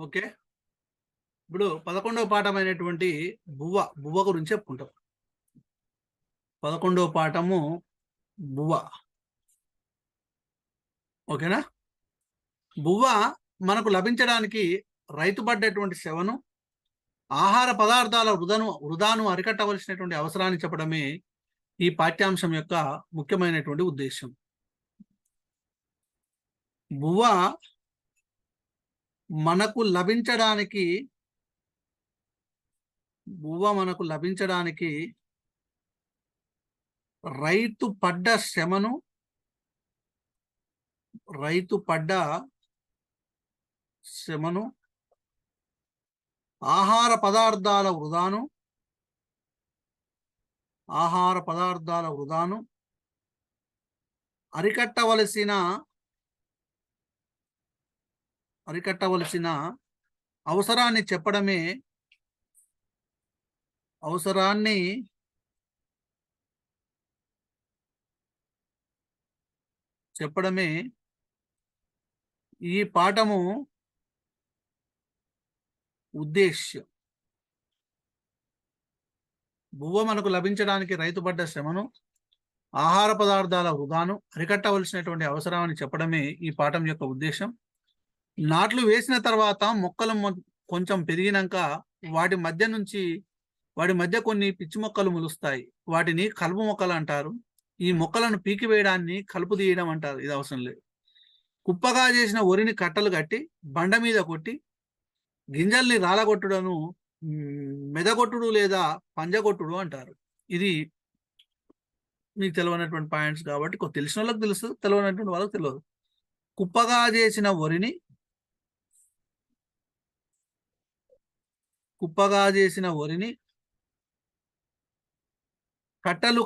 Okay. ఇప్పుడు 11వ పాఠమైనటువంటి బువ్వ గురించి చెప్పుకుంటాం. 11వ పాఠము బువ్వ. ఓకేనా? బువ్వ మనకు లభించడానికి రైతు పడ్డటువంటి శ్రమను, ఆహార పదార్థాల వృధాను అరికట్టవలసినటువంటి అవసరాన్ని చెప్పడమే ఈ పాఠ్యాంశం యొక్క ముఖ్యమైనటువంటి ఉద్దేశం. బువ్వ మనకు లభించడానికి రైతు పడ్డ శ్రమను, ఆహార పదార్థాల వృధాను అరికట్టవలసిన అవసరాన్ని చెప్పడమే ఈ పాఠము ఉద్దేశ్యం. బువ్వ మనకు లభించడానికి రైతు పడ్డ శ్రమను, ఆహార పదార్థాల వృధాను అరికట్టవలసినటువంటి అవసరాన్ని చెప్పడమే ఈ పాఠం యొక్క ఉద్దేశం. నాట్లు వేసిన తర్వాత మొక్కలు కొంచెం పెరిగినాక వాటి మధ్య కొన్ని పిచ్చి మొక్కలు మొలుస్తాయి. వాటిని కలుపు మొక్కలు అంటారు. ఈ మొక్కలను పీకివేయడాన్ని కలుపు తీయడం అంటారు. ఇది అవసరం లేదు. కుప్పగా చేసిన వరిని కట్టలు కట్టి బండ మీద కొట్టి గింజల్ని రాలగొట్టుడను మెదగొట్టుడు లేదా పంజగొట్టుడు అంటారు. ఇది మీకు తెలియనటువంటి పాయింట్స్ కాబట్టి తెలిసిన వాళ్ళకి తెలుసు, తెలియనటువంటి వాళ్ళకి తెలియదు. కుప్పగా చేసిన వరిని కట్టలు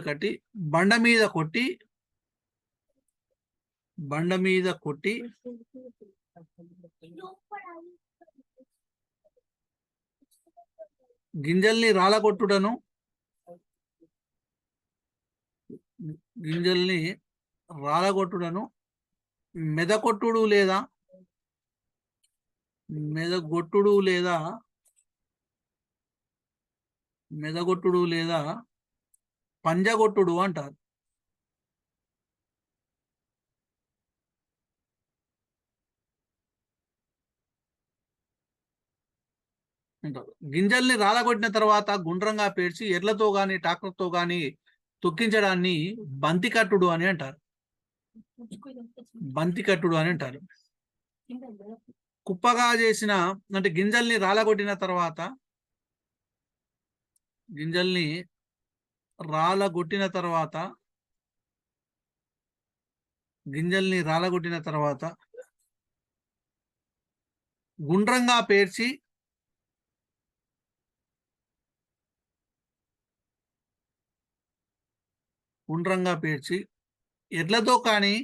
కట్టి బండ మీద కొట్టి గింజల్ని రాలగొట్టుడను మెదగొట్టుడు లేదా పంజగొట్టుడు అంటారు. గింజల్ని రాలగొట్టిన తర్వాత గుండ్రంగా పేర్చి ఎడ్లతో గాని ట్రాక్టర్తో గాని తొక్కించడాన్ని బంతికట్టుడు అని అంటారు. కుప్పగా చేసిన అంటే గింజల్ని రాలగొట్టిన తర్వాత గుండ్రంగా పేర్చి ఎడ్లతో కానీ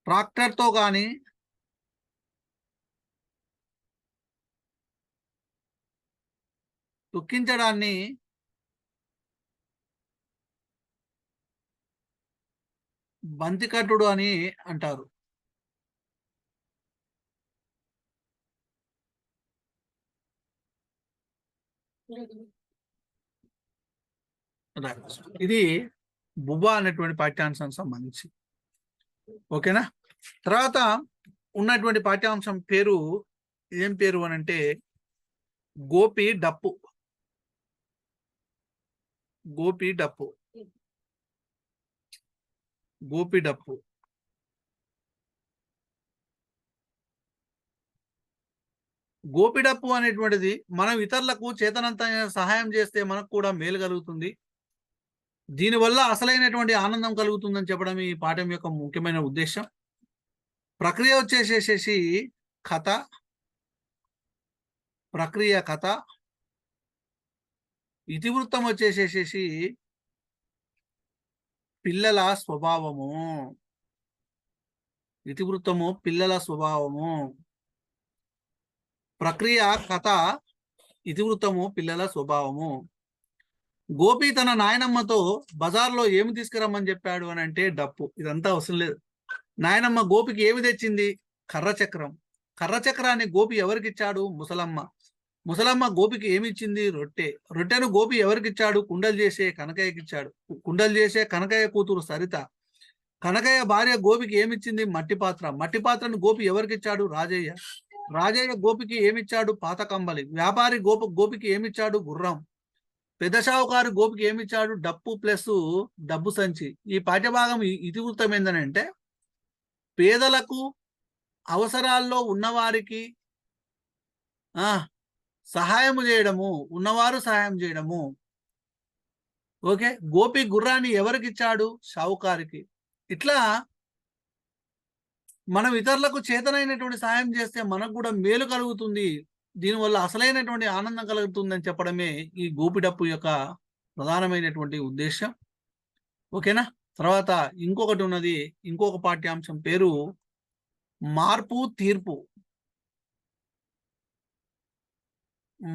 ట్రాక్టర్తో కానీ తొక్కించడాన్ని బంతికట్టుడు అని అంటారు. ఇది బువ్వ అనేటువంటి పాఠ్యాంశానికి సంబంధించి. ఓకేనా? తర్వాత ఉన్నటువంటి పాఠ్యాంశం పేరు ఏం పేరు అని అంటే గోపి డప్పు. గోపిడప్పు అనేటువంటిది మనం ఇతరులకు చేతనంతైన సహాయం చేస్తే మనకు కూడా మేలు కలుగుతుంది. దీనివల్ల అసలైనటువంటి ఆనందం కలుగుతుందని చెప్పడం ఈ పాఠం యొక్క ముఖ్యమైన ఉద్దేశం. ప్రక్రియ వచ్చేసేసి కథ, ఇతివృత్తం వచ్చేసేసి పిల్లల స్వభావము. ప్రక్రియ, కథ, ఇతివృత్తము పిల్లల స్వభావము. గోపి తన నాయనమ్మతో బజార్లో ఏమి తీసుకురమ్మని చెప్పాడు అని అంటే డప్పు. ఇదంతా అవసరం లేదు. నాయనమ్మ గోపికి ఏమి తెచ్చింది? కర్ర చక్రం. కర్ర చక్రాన్ని గోపి ఎవరికి ఇచ్చాడు? ముసలమ్మ. ముసలమ్మ గోపికి ఏమి ఇచ్చింది? రొట్టె. రొట్టెను గోపి ఎవరికి ఇచ్చాడు? కుండలు చేసే కనకయ్యకి ఇచ్చాడు. కుండలు చేసే కనకయ్య కూతురు సరిత. కనకయ్య భార్య గోపికి ఏమిచ్చింది? మట్టి పాత్ర. మట్టి పాత్రను గోపి ఎవరికి ఇచ్చాడు? రాజయ్య. రాజయ్య గోపికి ఏమిచ్చాడు? పాత కంబలి. వ్యాపారి గోపికి ఏమిచ్చాడు? గుర్రం. పెద్ద షావుకారు గోపికి ఏమిచ్చాడు? డప్పు ప్లస్ డబ్బు సంచి. ఈ పాఠ్యభాగం ఇతివృత్తం ఏంటంటే, పేదలకు, అవసరాల్లో ఉన్నవారికి సహాయము చేయడము, ఉన్నవారు సహాయం చేయడము. ఓకే. గోపి గుర్రాన్ని ఎవరికి ఇచ్చాడు? షావుకారికి. ఇట్లా మనం ఇతరులకు చేతనైనటువంటి సహాయం చేస్తే మనకు కూడా మేలు కలుగుతుంది, దీనివల్ల అసలైనటువంటి ఆనందం కలుగుతుందని చెప్పడమే ఈ గోపిడప్పు యొక్క ప్రధానమైనటువంటి ఉద్దేశం. ఓకేనా. తర్వాత ఇంకొకటి ఉన్నది, ఇంకొక పాఠ్యాంశం పేరు మార్పు తీర్పు.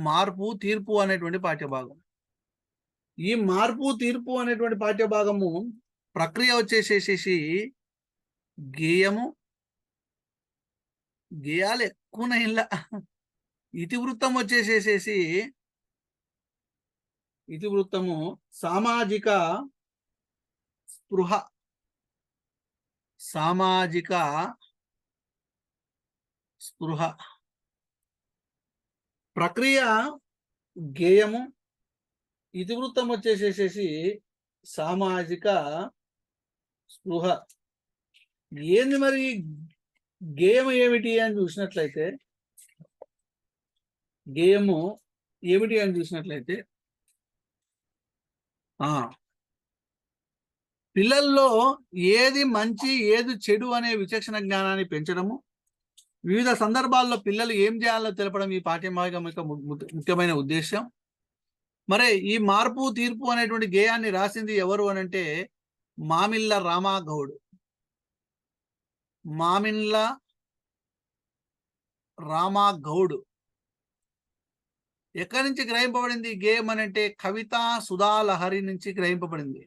మార్పు తీర్పు అనేటువంటి పాఠ్యభాగం. ఈ మార్పు తీర్పు అనేటువంటి పాఠ్యభాగము ప్రక్రియ వచ్చేసేసి గేయము, గేయాలు ఎక్కువ ఇలా. ఇతివృత్తం వచ్చేసేసి ఇతివృత్తము సామాజిక స్పృహ. సామాజిక స్పృహ. ప్రక్రియ గేయము, ఇతివృత్తం వచ్చేసేసి సామాజిక స్పృహ. ఏంది మరి గేయము ఏమిటి అని చూసినట్లయితే, గేయము ఏమిటి అని చూసినట్లయితే పిల్లల్లో ఏది మంచి ఏది చెడు అనే విచక్షణ జ్ఞానాన్ని పెంచడము, వివిధ సందర్భాల్లో పిల్లలు ఏం చేయాలో తెలపడం ఈ పాఠ్యభాగం యొక్క ముఖ్యమైన ఉద్దేశం. మరి ఈ మార్పు తీర్పు అనేటువంటి గేయాన్ని రాసింది ఎవరు అని అంటే మామిళ్ళ రామాగౌడ్. మామిళ్ళ రామాగౌడ్. ఎక్కడి నుంచి గ్రహింపబడింది గేయం అని అంటే కవితా సుధాలహరి నుంచి గ్రహింపబడింది.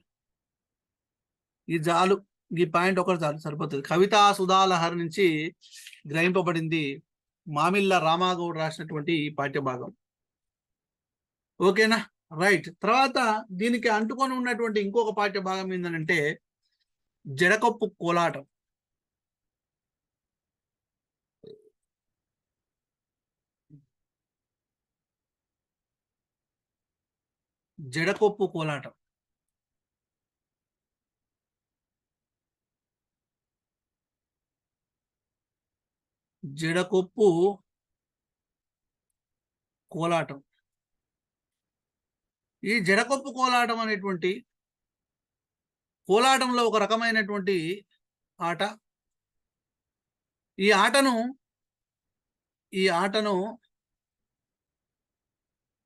ఈ జాలు, ఈ పాయింట్ ఒకటి చాలు సరిపోతుంది. కవితా సుధాలహరి నుంచి గ్రహింపబడింది మామిళ్ళ రామాగౌడ్ రాసినటువంటి ఈ పాఠ్యభాగం. ఓకేనా. రైట్. తర్వాత దీనికి అంటుకొని ఉన్నటువంటి ఇంకొక పాఠ్యభాగం ఏంటంటే జడకొప్పు కోలాటం. జడకొప్పు కోలాటం. జడకొప్పు కోలాటం. ఈ జడకొప్పు కోలాటం అనేటువంటి కోలాటంలో ఒక రకమైనటువంటి ఆట. ఈ ఆటను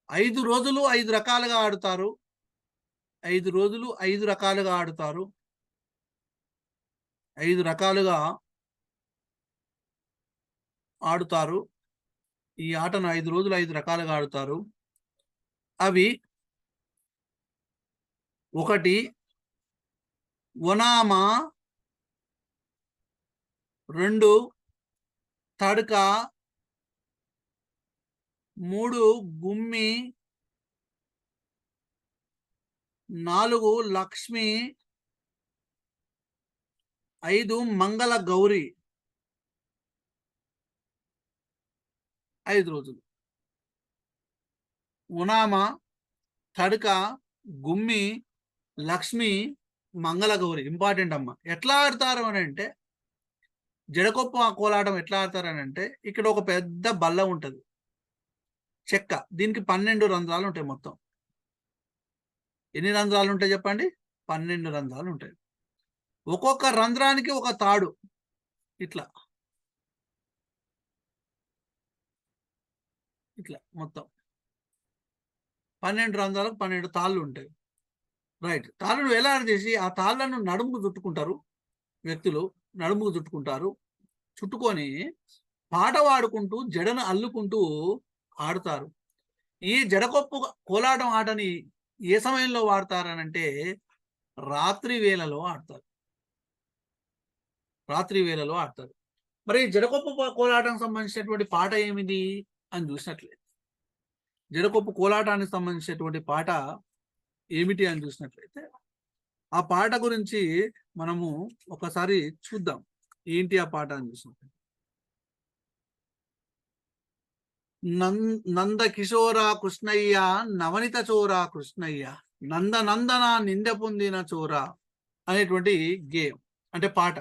5 రోజులు 5 రకాలుగా ఆడుతారు. 5 రోజులు 5 రకాలుగా ఆడుతారు. 5 రకాలుగా ఆడుతారు. ఈ ఆటను 5 రోజులు 5 రకాలుగా ఆడుతారు. అవి 1 ఒనామా, 2 తడక, 3 గుమ్మి, 4 లక్ష్మి, 5 మంగళ గౌరి. 5 రోజులు. ఉనామా, తడక, గుమ్మి, లక్ష్మి, మంగళగౌరి. ఇంపార్టెంట్ అమ్మ. ఎట్లా ఆడతారు అని అంటే జడకొప్పు కోలాటం ఎట్లా ఆడతారు అని అంటే, ఇక్కడ ఒక పెద్ద బల్ల ఉంటుంది, చెక్క. దీనికి 12 రంధ్రాలు ఉంటాయి. మొత్తం ఎన్ని రంధ్రాలు ఉంటాయి చెప్పండి? 12 రంధ్రాలు ఉంటాయి. ఒక్కొక్క రంధ్రానికి ఒక తాడు. ఇట్లా ఇట్లా మొత్తం 12 రంధ్రాలకు 12 తాళ్ళు ఉంటాయి. రైట్. తాళ్ళను వేలాడ చేసి ఆ తాళ్ళను నడుముకు చుట్టుకుంటారు. వ్యక్తులు నడుముకు చుట్టుకుంటారు. చుట్టుకొని పాట పాడుకుంటూ జడను అల్లుకుంటూ ఆడుతారు. ఈ జడకొప్పు కోలాటం ఆటని ఏ సమయంలో వాడతారనంటే రాత్రి వేళలో ఆడతారు. రాత్రి వేళలో ఆడతారు. మరి జడకొప్పు కోలాటానికి సంబంధించినటువంటి పాట ఏమిది అని చూసినట్లయితే, జడకొప్పు కోలాటానికి సంబంధించినటువంటి పాట ఏమిటి అని చూసినట్లయితే, ఆ పాట గురించి మనము ఒకసారి చూద్దాం. ఏంటి ఆ పాట అని చూసినట్లయితే, నంద కిశోర కృష్ణయ్య నవనిత చోర కృష్ణయ్య నందనందన నిందె పొందిన చోర అనేటువంటి గేమ్ అంటే పాట.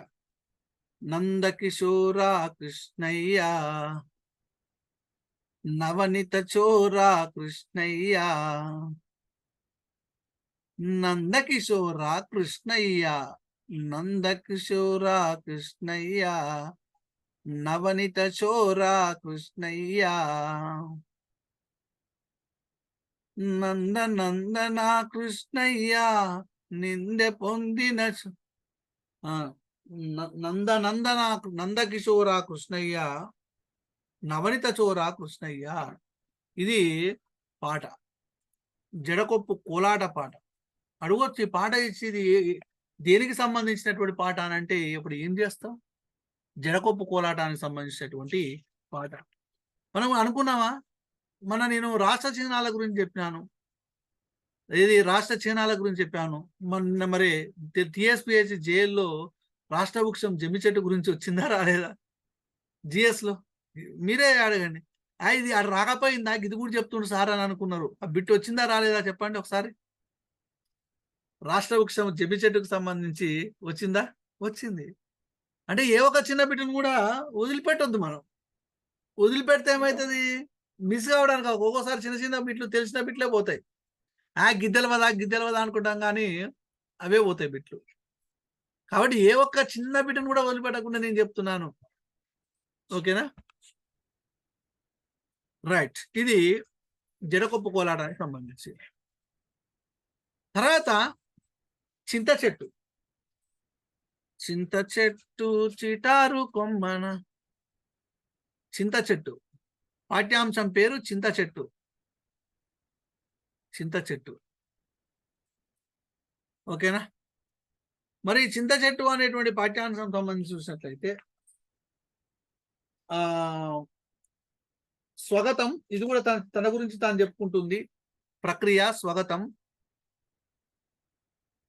నంద కిశోర కృష్ణయ్య నవనిత చోర కృష్ణయ్య నందకిశోర కృష్ణయ్య నందకిశోర కృష్ణయ్య నవనిత చోర కృష్ణయ్య నందనందన కృష్ణయ్య నిందె పొందిన నందనందన నందకిశోర కృష్ణయ్య నవనిత చోర కృష్ణయ్య. ఇది పాట, జడకొప్పు కోలాట పాట. అడగొచ్చు ఈ పాట ఇచ్చేది దేనికి సంబంధించినటువంటి పాట అని అంటే, ఇప్పుడు ఏం చేస్తాం? జడకొప్పు కోలాటానికి సంబంధించినటువంటి పాట. మనం అనుకున్నామా? నేను రాష్ట్ర చిహ్నాల గురించి చెప్పినాను, ఏది రాష్ట్ర చిహ్నాల గురించి చెప్పాను. మరి టిఎస్పిహెచ్ జైల్లో రాష్ట్ర వృక్షం జమ్మి చెట్టు గురించి వచ్చిందా రాలేదా? జిఎస్ లో మీరే అడగండి. ఇది అది రాకపోయిందా, ఇది కూడా చెప్తుండు సార్ అని అనుకున్నారు. ఆ బిట్ వచ్చిందా రాలేదా చెప్పండి ఒకసారి. రాష్ట్ర వృక్షం జమ్మి చెట్టుకు సంబంధించి వచ్చిందా? వచ్చింది. అంటే ఏ ఒక చిన్న బిడ్డను కూడా వదిలిపెట్టొద్దు. మనం వదిలిపెడితే ఏమవుతుంది? మిస్ కావడానికి ఒక్కొక్కసారి చిన్న చిన్న బిట్లు తెలిసిన బిట్లే పోతాయి. గిద్దెలవదా అనుకుంటాం కానీ అవే పోతాయి బిట్లు. కాబట్టి ఏ ఒక్క చిన్న బిడ్డను కూడా వదిలిపెట్టకుండా నేను చెప్తున్నాను. ఓకేనా? రైట్. ఇది జడకొప్పు కోలాటానికి సంబంధించి. తర్వాత చింత చెట్టు. చింత చెట్టు చిటారు కొమ్మన. చింత చెట్టు పాఠ్యాంశం పేరు చింత చెట్టు. చింత చెట్టు. ఓకేనా? మరి చింత చెట్టు అనేటువంటి పాఠ్యాంశం సంబంధించి చూసినట్లయితే స్వాగతం, ఇది కూడా తన గురించి తాను చెప్పుకుంటుంది. ప్రక్రియ, స్వాగతం,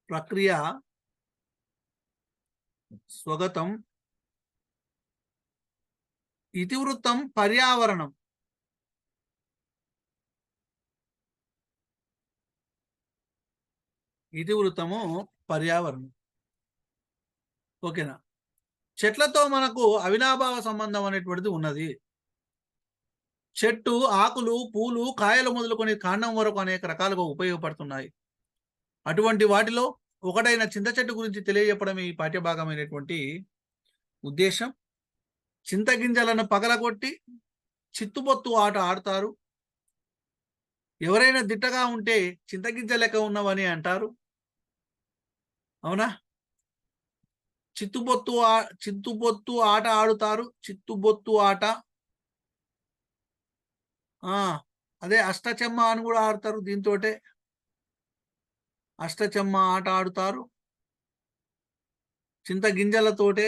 ప్రక్రియ, స్వాగతం, ఇతివృత్తం, పర్యావరణం. ఇతివృత్తము, పర్యావరణం. ఓకేనా? చెట్లతో మనకు అవినాభావ సంబంధం అనేటువంటిది ఉన్నది. చెట్టు ఆకులు, పూలు, కాయలు మొదలుకొని కాండం వరకు అనేక రకాలుగా ఉపయోగపడుతున్నాయి. అటువంటి వాటిలో ఒకటైన చింత చెట్టు గురించి తెలియజెప్పడం ఈ పాఠ్యభాగమైనటువంటి ఉద్దేశం. చింతగింజలను పగలగొట్టి చిత్తుబొత్తు ఆట ఆడతారు. ఎవరైనా దిట్టగా ఉంటే చింతగింజ లెక్క ఉన్నవని అంటారు. అవునా? చిత్తుబొత్తు ఆట ఆడుతారు. చిత్తుబొత్తు ఆట. అదే అష్టచెమ్మ అని కూడా ఆడతారు. దీంతోటే అష్టచెమ్మ ఆట ఆడుతారు చింతగింజలతోటే.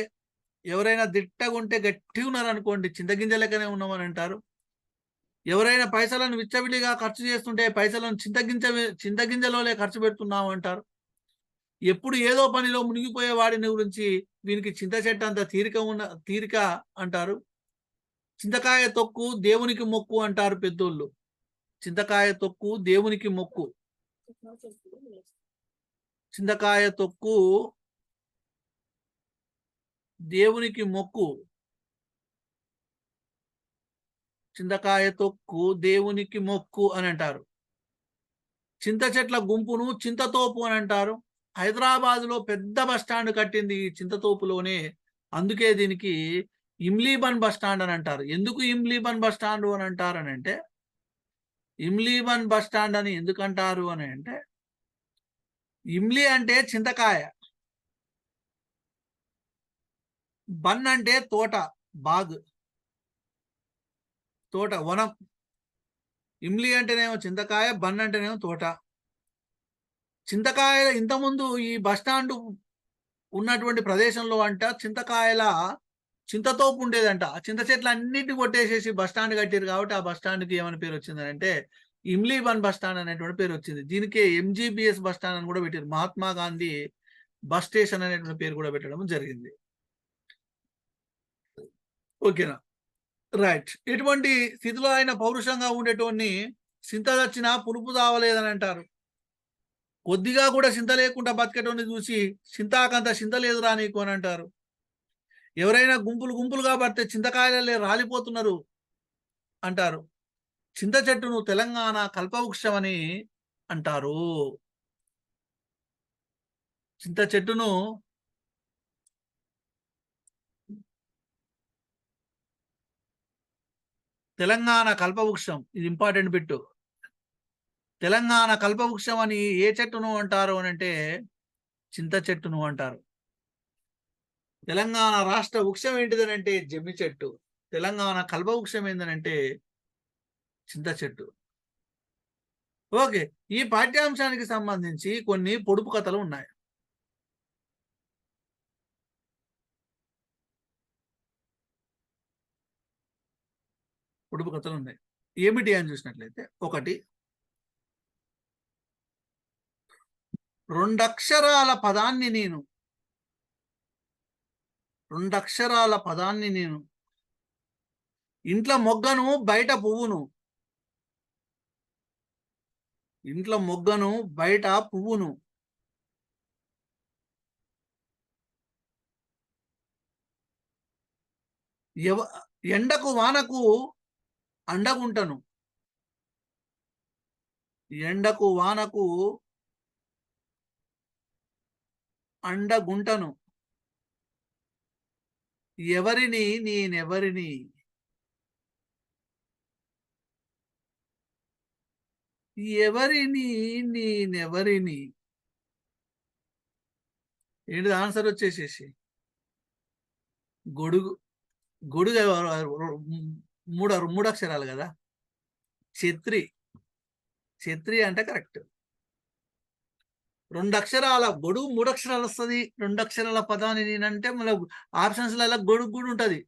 ఎవరైనా దిట్టగా ఉంటే గట్టిగా ఉన్నారనుకోండి చింతగింజ లెక్కనే ఉన్నామని అంటారు. ఎవరైనా పైసలను విచ్చవిడిగా ఖర్చు చేస్తుంటే పైసలను చింతగింజలోనే ఖర్చు పెడుతున్నాము అంటారు. ఎప్పుడు ఏదో పనిలో మునిగిపోయే వాడిని గురించి వీనికి చింత చెట్టు అంత తీరిక అంటారు. చింతకాయ తొక్కు దేవునికి మొక్కు అంటారు పెద్దోళ్ళు. చింతకాయ తొక్కు దేవునికి మొక్కు. చింతకాయ తొక్కు దేవునికి మొక్కు. చింతకాయ తొక్కు దేవునికి మొక్కు అని అంటారు. చింత చెట్ల గుంపును చింతతోపు అని అంటారు. హైదరాబాద్ లో పెద్ద బస్టాండ్ కట్టింది ఈ చింతతోపులోనే. అందుకే దీనికి ఇమ్లీబన్ బస్టాండ్ అని అంటారు. ఎందుకు ఇమ్లీబన్ బస్టాండ్ అని అంటారు అని అంటే, ఇమ్లీబన్ బస్టాండ్ అని ఎందుకంటారు అని అంటే, ఇమ్లీ అంటే చింతకాయ, బన్ అంటే తోట, బాగ్, తోట, వనం. ఇమ్లీ అంటేనేమో చింతకాయ, బన్ అంటేనేమో తోట. చింతకాయల ఇంతకుముందు ఈ బస్టాండ్ ఉన్నటువంటి ప్రదేశంలో అంట చింతకాయల చింతతోపు ఉండేదంట. ఆ చింత చెట్లు అన్నిటిని కొట్టేసేసి బస్టాండ్ కట్టారు కాబట్టి ఆ బస్టాండ్కి ఏమని పేరు వచ్చిందంటే ఇమ్లీబన్ బస్టాండ్ అనేటువంటి పేరు వచ్చింది. దీనికే ఎంజీబీఎస్ బస్టాండ్ అని కూడా పెట్టారు. మహాత్మా గాంధీ బస్ స్టేషన్ అనేటువంటి పేరు కూడా పెట్టడం జరిగింది. ఓకేనా, రైట్. ఎటువంటి స్థితిలో అయినా పౌరుషంగా ఉండేటోన్ని చింత వచ్చినా పులుపు తావలేదని అంటారు. కొద్దిగా కూడా చింత లేకుండా బతికేటోని చూసి చింతాకంత చింత లేదురా నీకు అని అంటారు. ఎవరైనా గుంపులు గుంపులుగా పడితే చింతకాయలే రాలిపోతున్నారు అంటారు. చింత చెట్టును తెలంగాణ కల్పవృక్షం అని అంటారు. చింత చెట్టును తెలంగాణ కల్పవృక్షం, ఇది ఇంపార్టెంట్ బిట్టు. తెలంగాణ కల్పవృక్షం అని ఏ చెట్టును అంటారు అని అంటే చింత చెట్టును అంటారు. తెలంగాణ రాష్ట్ర వృక్షం ఏంటిదనంటే జమ్మి చెట్టు. తెలంగాణ కల్పవృక్షం ఏంటనంటే చింత చెట్టు. ఓకే, ఈ పాఠ్యాంశానికి సంబంధించి కొన్ని పొడుపు కథలు ఉన్నాయి. పొడుపు కథలు ఉన్నాయి. ఏమిటి అని చూసినట్లయితే, ఒకటి, రెండక్షరాల పదాన్ని నేను ఇంట్లో మొగ్గను బయట పువ్వును, ఇంట్లో మొగ్గను బయట పువ్వును, ఎండకు వానకు అండగుంటను, ఎండకు వానకు అండగుంటను, ఎవరిని నేనెవరిని, ఎవరిని నేనెవరిని. ఏంటిది ఆన్సర్ వచ్చేసేసి గొడుగు. గొడుగు మూడు అక్షరాలు కదా. ఛత్రి. ఛత్రి అంటే కరెక్ట్. 2 అక్షరాల గొడుగు 3 అక్షరాలు వస్తుంది. 2 అక్షరాల పదాన్ని నేనంటే మళ్ళీ ఆప్షన్స్లలో గొడుగు కూడా ఉంటుంది.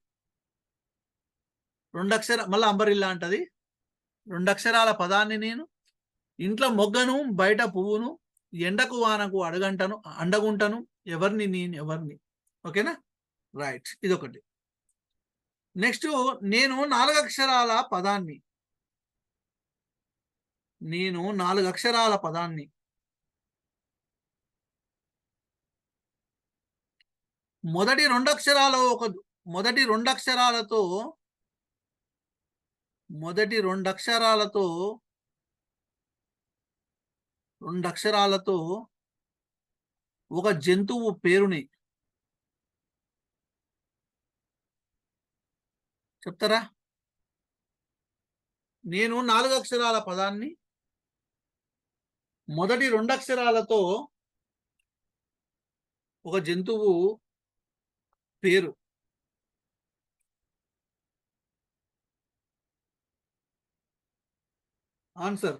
2 అక్షర మళ్ళీ అంబరిల్లా అంటది. 2 అక్షరాల పదాన్ని నేను, ఇంట్లో మొగ్గను బయట పువ్వును, ఎండకు వానకు అండగుంటను, ఎవరిని నేను ఎవరిని. ఓకేనా, రైట్. ఇదొకటి. నెక్స్ట్, నేను 4 అక్షరాల పదాన్ని, నేను 4 అక్షరాల పదాన్ని, మొదటి 2 అక్షరాలతో ఒక జంతువు పేరుని చెప్తారా? నేను 4 అక్షరాల పదాన్ని మొదటి 2 అక్షరాలతో ఒక జంతువు పేరు. ఆన్సర్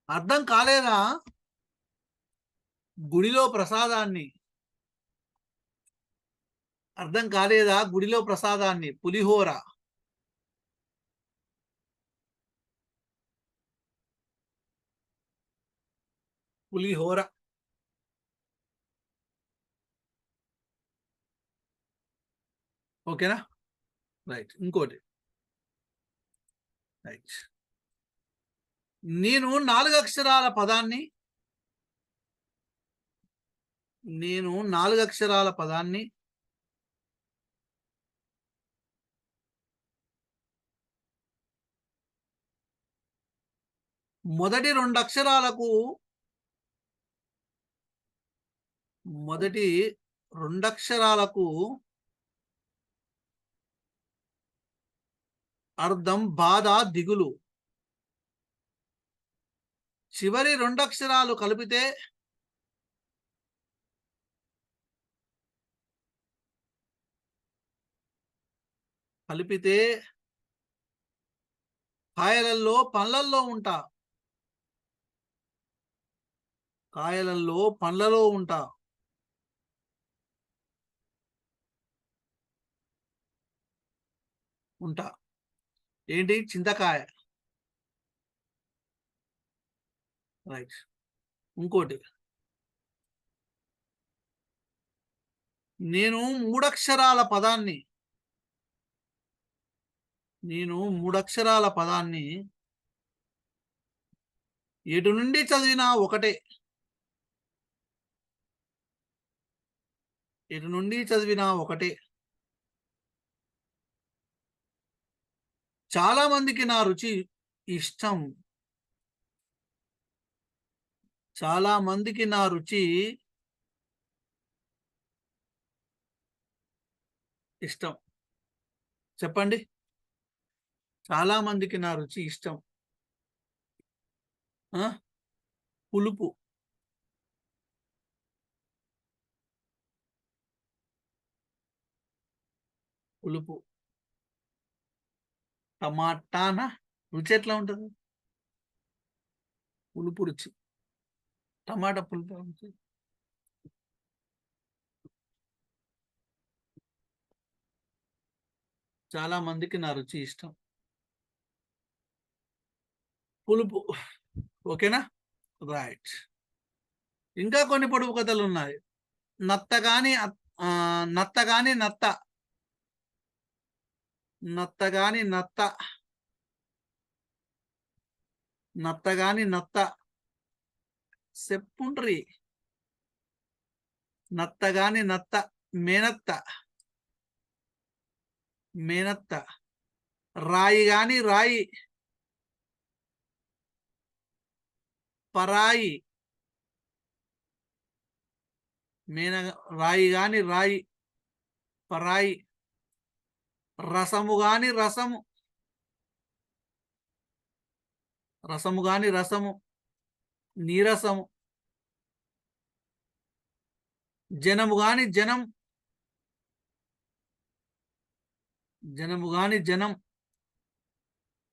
అర్థం కాలేదా? గుడిలో ప్రసాదాన్ని. అర్థం కాలేదా? గుడిలో ప్రసాదాన్ని. పులిహోర. పులిహోర. ఓకేనా, రైట్. ఇంకోటి, రైట్. నేను 4 అక్షరాల పదాన్ని, నేను 4 అక్షరాల పదాన్ని మొదటి 2 అక్షరాలకు, మొదటి 2 అక్షరాలకు అర్థం బాధ దిగులు, చివరి 2 అక్షరాలు కలిపితే కలిపితే కాయలల్లో పండ్లల్లో ఉంటా. కాయలల్లో పండ్లలో ఉంటా. ఉంటా. ఏంటి? చింతకాయ. రైట్. ఇంకోటి, నేను మూడక్షరాల పదాన్ని ఎటు నుండి చదివినా ఒకటే. ఎటు నుండి చదివినా ఒకటే. చాలా మందికి నా రుచి ఇష్టం. చాలా మందికి నా రుచి ఇష్టం. చెప్పండి. చాలా మందికి నా రుచి ఇష్టం. పులుపు. పులుపు. టమాటానా? రుచి ఎట్లా ఉంటుంది? పులుపు రుచి. టమాటా పులుపు రుచి. చాలా మందికి నా రుచి ఇష్టం. పులుపు. ఓకేనా? రైట్. ఇంకా కొన్ని పొడుపు కథలు ఉన్నాయి. నత్తగాని నత్తగాని నత్త. నత్తగాని నత్త. నత్తగాని నత్త. చెప్పుండ్రి. నత్తగాని నత్త. మేనత్త. మేనత్త. రాయి గాని రాయి. పరాయి. రాయి గాని రాయి. పరాయి. రసము గాని రసము. రసము గాని రసము. నీరసము. జనము గాని జనం. జనము గాని జనం.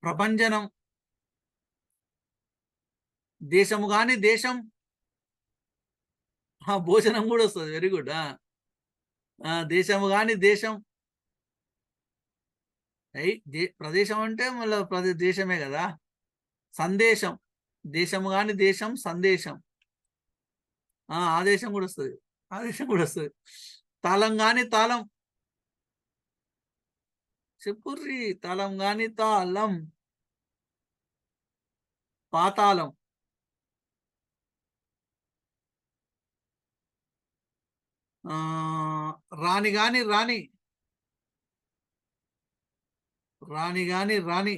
ప్రపంచనం. దేశము గాని దేశం. భోజనం కూడా వస్తుంది. Very good. దేశము గాని దేశం. ప్రదేశం అంటే మళ్ళీ దేశమే కదా. సందేశం. దేశము గాని దేశం. సందేశం. ఆదేశం కూడా వస్తుంది. ఆదేశం కూడా వస్తుంది. తాళం గాని తాళం. చెప్పుర్రి. తాళం గాని తాళం. పాతాళం. రాణి గాని రాణి. రాణి గాని రాణి.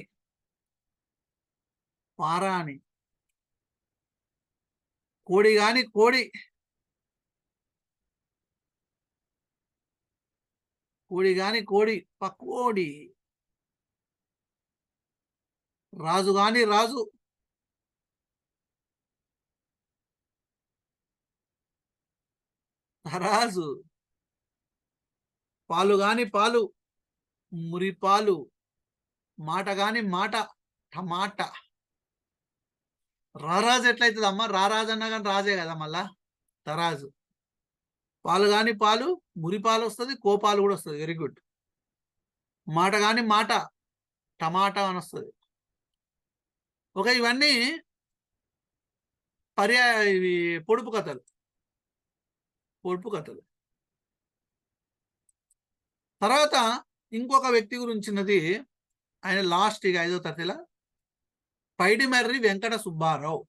పారాణి. కోడి గాని కోడి. కోడి గాని కోడి. పకోడి. రాజు గాని రాజు. రాజు. పాలు గాని పాలు. మురిపాలు. మాట గాని మాట. టమాటా. రారాజు ఎట్లయితుంది అమ్మ? రారాజు అన్నా కానీ రాజే కదా మళ్ళా. తరాజు. పాలు గాని పాలు. మురిపాలు వస్తుంది. కోపాలు కూడా వస్తుంది. Very good. మాట గాని మాట. టమాటా అని వస్తుంది. ఓకే. ఇవన్నీ ఇవి పొడుపు కథలు. పొడుపు కథలు. తర్వాత ఇంకొక వ్యక్తి గురించినది. ఆయన లాస్ట్ ఇక 5వ తరగతిలో పైడిమర్రి వెంకట సుబ్బారావు.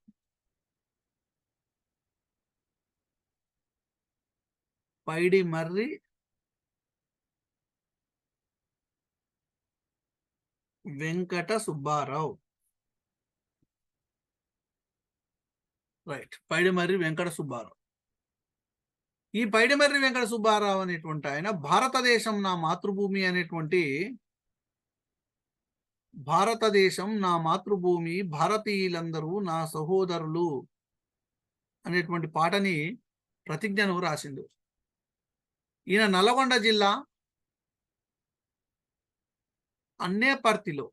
పైడిమర్రి వెంకట సుబ్బారావు. రైట్. పైడిమర్రి వెంకట సుబ్బారావు. ఈ పైడిమర్రి వెంకట సుబ్బారావు అనేటువంటి ఆయన భారతదేశం నా మాతృభూమి అనేటువంటి భారతదేశం నా మాతృభూమి, భారతీయులందరూ నా సహోదరులు అనేటువంటి పాటని ప్రతిజ్ఞను రాసిండు. ఈయన నల్గొండ జిల్లా అన్నేపర్తిలో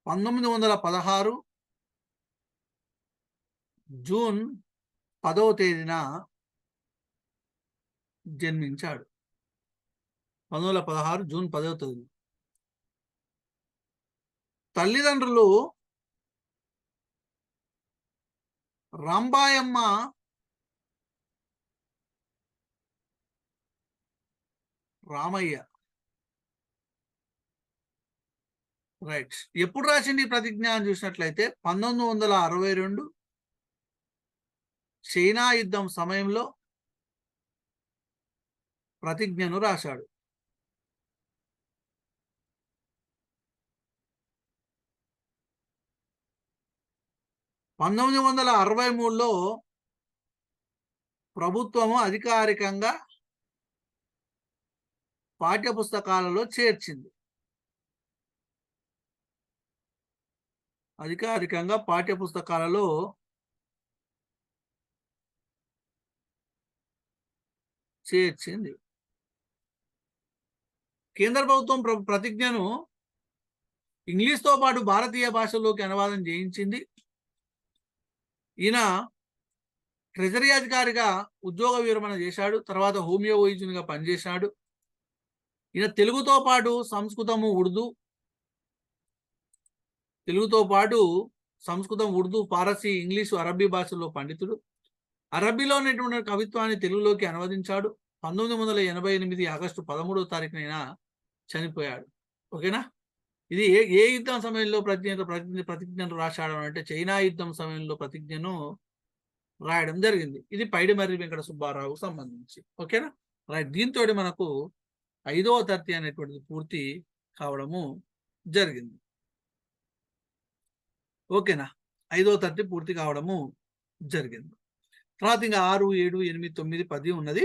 1916 జూన్ 10వ తేదీన జన్మించాడు. 1916 జూన్ 10వ తేదీ. తల్లిదండ్రులు రాంబాయమ్మ రామయ్య. రైట్. ఎప్పుడు రాసింది ఈ ప్రతిజ్ఞ అని చూసినట్లయితే 1962 చైనా యుద్ధం సమయంలో ప్రతిజ్ఞను రాశాడు. 1963లో ప్రభుత్వము అధికారికంగా పాఠ్యపుస్తకాలలో చేర్చింది. అధికారికంగా పాఠ్యపుస్తకాలలో చేర్చింది. కేంద్ర ప్రభుత్వం ప్రతిజ్ఞను ఇంగ్లీష్తో పాటు భారతీయ భాషల్లోకి అనువాదం చేయించింది. ఈయన ట్రెజరీ అధికారిగా ఉద్యోగ విరమణ చేశాడు. తర్వాత హోమియో వైద్యునిగా పనిచేశాడు. ఈయన తెలుగుతో పాటు సంస్కృతం, ఉర్దూ, పారసీ, ఇంగ్లీషు, అరబ్బీ భాషల్లో పండితుడు. అరబ్బీలో ఉన్నటువంటి కవిత్వాన్ని తెలుగులోకి అనువదించాడు. 1988 ఆగస్టు 13వ తారీఖున చనిపోయాడు. ఓకేనా? ఇది ఏ యుద్ధం సమయంలో ప్రతిజ్ఞను రాశాడు అంటే చైనా యుద్ధం సమయంలో ప్రతిజ్ఞను రాయడం జరిగింది. ఇది పైడిమర్రి వెంకట సుబ్బారావుకు సంబంధించి. ఓకేనా? రైట్. దీంతో మనకు 5వ తరగతి అనేటువంటిది పూర్తి కావడము జరిగింది. ఓకేనా? 5వ తరగతి పూర్తి కావడము జరిగింది. తర్వాత ఇంకా 6, 7, 8, 9, 10 ఉన్నది.